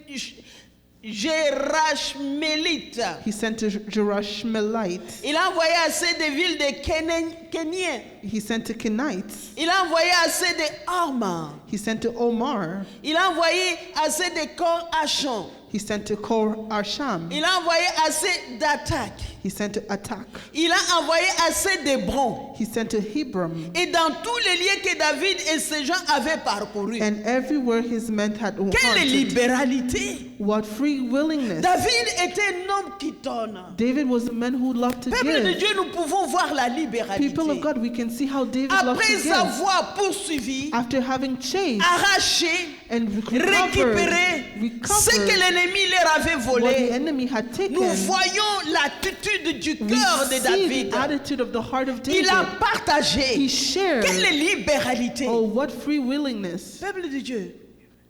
He sent to Jerashmelite. Il a envoyé à ceux des villes de Kéniens. He sent to Kenites. Il a envoyé à ceux de Arma. He sent to Omar. Il a envoyé à ceux de Cor-Achon. He sent to Kor Arsham. Il a envoyé assez d'attaques. He sent to attack. Il a envoyé assez d'Hébrons. He sent to Hebron. Et dans tous les lieux que David et ses gens avaient parcourus. And everywhere his men had Quelle hunted. libéralité! What free willingness. David était un homme qui donne. David was a man who loved to Peuple de give. Dieu, nous pouvons voir la libéralité. People of God, we can see how David loved to Après give. avoir poursuivi, After having chased arraché, and récupéré ce que recovered l'ennemi leur avait what the volé, enemy had taken, nous voyons l'attitude du we cœur de see David. the attitude of the heart of Il David. a He partagé. shared. Quelle libéralité! Oh, what free willingness. Peuple de Dieu,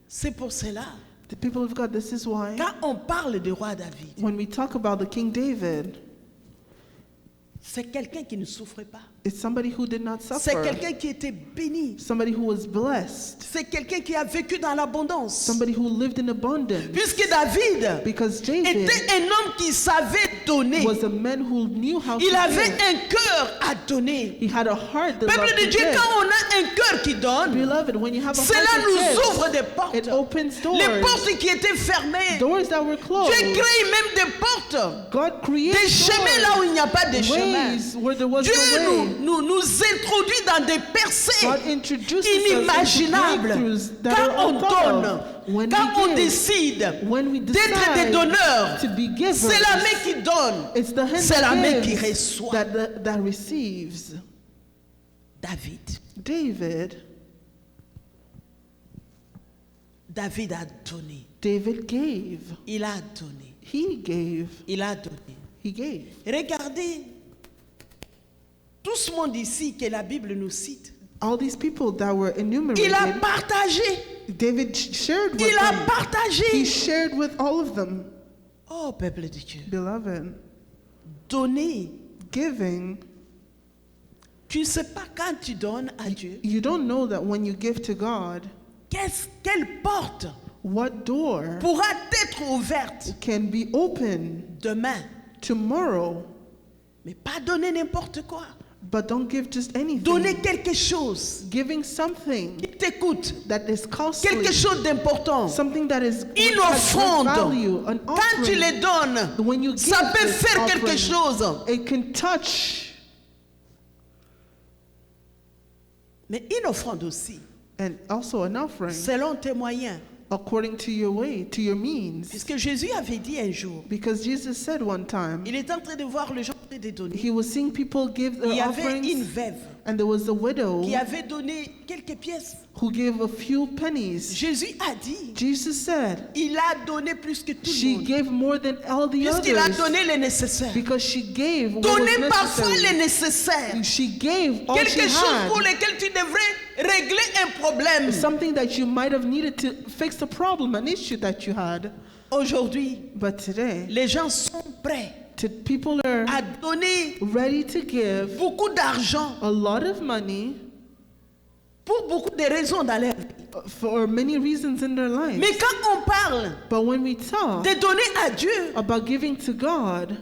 c'est pour cela. The people of God, this is why Quand on parle du roi David, when we talk about the King David, c'est quelqu'un qui ne souffrait pas. it's somebody who did not C'est suffer. quelqu'un qui était béni. Somebody who was blessed. C'est quelqu'un qui a vécu dans l'abondance. Somebody who lived in abundance. Puisque David Because David était un homme qui savait donner. was a man who knew how Il to avait give. un cœur à donner. He had a heart that Peuple loved de to Dieu, give. quand on a un cœur qui donne, Beloved, when you have a cela heart nous that ouvre des gives, portes. it opens doors. Les portes qui étaient fermées. Doors that were closed. Dieu crée même des portes. God created Des chemins là où il n'y a pas de chemin. ways where there was Dieu no way. nous introduit dans des percées God introduced us into inimaginables. breakthroughs that Quand are on unthought donne, of. When quand on we give, décide when we d'être des decide donneurs, to be givers, c'est la main qui donne, it's the hand c'est la main that qui gives reçoit. that receives. David a donné. David gave. Il a donné. He gave. Il a donné. He gave. Regardez, tout ce monde ici que la Bible nous cite, All these people that were il a enumerated, partagé. David shared with Il a them. He partagé. shared with all of them. Oh, peuple de Dieu, Beloved, donner. giving, Tu ne sais pas quand tu donnes à Dieu, you don't know that when you give to God, quelle porte what door pourra être ouverte can be open demain. tomorrow. Mais pas donner n'importe quoi. But don't give just anything. Donner quelque chose Giving something qui t'écoute, that is costly, quelque chose d'important. something that is Une has great offrande. value, an Quand tu offering. les donnes, When you give ça peut this faire quelque offering, chose. it can touch. Mais une offrande aussi, And also an offering selon tes moyens. according to your way, to your means. Puisque Jésus avait dit un jour, Because Jesus said one time, il était en train de voir les gens en train de donner. he was seeing people give Il y their avait une offerings, veuve and there was a widow qui avait donné quelques pièces. who gave a few pennies. Jésus a dit, Jesus said il a donné plus que tout le she monde. gave more than all the Puisqu'il a others donné le nécessaire. because she gave what Donner was parfois le necessary. nécessaire. She gave all she Quelque chose pour had, lequel tu devrais régler un problème. something that you might have needed to fix a problem, an issue that you had. Aujourd'hui, But today, les gens sont prêts people are à donner ready to give beaucoup d'argent a lot of money pour beaucoup de raisons dans leur vie. for many reasons in their lives. Mais quand on parle But when we talk de donner à Dieu, about giving to God,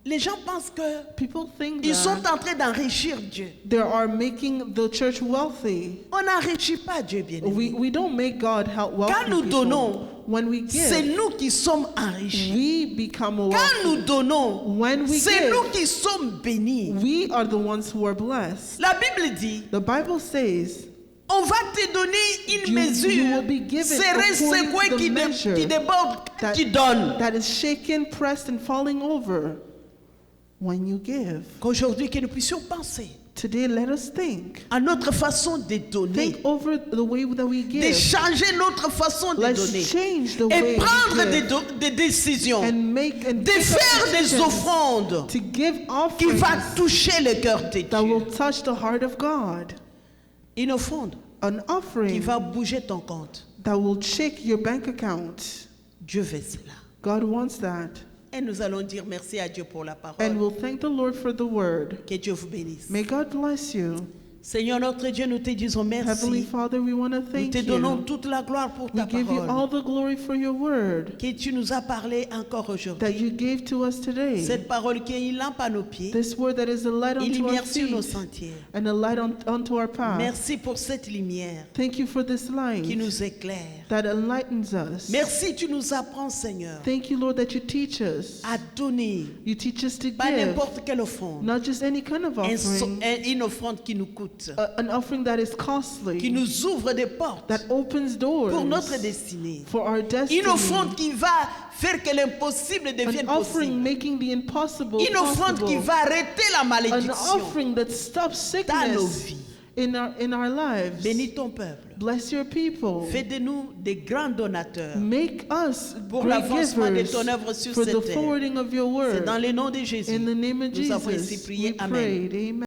les gens pensent que people think ils sont that en train d'enrichir Dieu. they are making the church wealthy. On n'enrichit pas Dieu, bien aimé. We don't make God help Quand wealthy nous people. donnons, When we c'est give, nous qui sommes enrichis. we become Quand wealthy. nous donnons, When we c'est nous give, qui sommes bénis. we are the ones who are blessed. La Bible dit, The Bible says, on va te donner une You mesure will be given serrée, according secouée, to the measure qui déborde quand that- tu donnes. that is shaken, pressed, and falling over when you give. Qu'aujourd'hui, que nous puissions penser Today, let us think. à notre façon de donner, Think over the way that we de give. changer notre façon de Let's donner change the way et prendre we give des décisions, and de take faire des decisions offrandes to give qui va offerings toucher le cœur de that will Dieu. touch the heart of God. Une offrande An qui offering va bouger ton compte. that will shake your bank account. Dieu veut cela. God wants that. Et nous allons dire merci à Dieu pour la And parole. we'll thank the Lord for the word. Que Dieu vous bénisse. May God bless you. Seigneur notre Dieu, nous te disons Heavenly merci. Father, we want to Nous thank te donnons you. toute la gloire pour We ta give you all parole the glory for your word que tu nous as parlé encore that aujourd'hui. you gave to us today. Cette parole qui est une lampe à nos pieds This word that is a light et unto our lumière sur nos feet sentiers. and a light unto our path. Merci pour cette lumière Thank you for this light qui nous éclaire. that enlightens us. Merci, tu nous apprends, Seigneur, Thank you, Lord, that you teach us. à donner, You teach us to pas give, n'importe quelle offrande, not just any kind of offering, une offrande qui nous coûte, an offering that is qui costly, nous ouvre des portes that opens doors pour notre destinée. for our destiny. Une offrande qui va faire que l'impossible devienne An offering possible. making the impossible Une offrande qui possible. va arrêter la An malédiction offering that stops dans nos sickness vies. in our lives. Bénis ton peuple. Bless your people. Fais de nous des grands donateurs. Make us Pour great l'avancement de givers ton œuvre sur for cette the terre. forwarding of your C'est word. dans le nom de Jésus. In the name of Nous avons ainsi Jesus, prié. we Amen. prayed. Amen.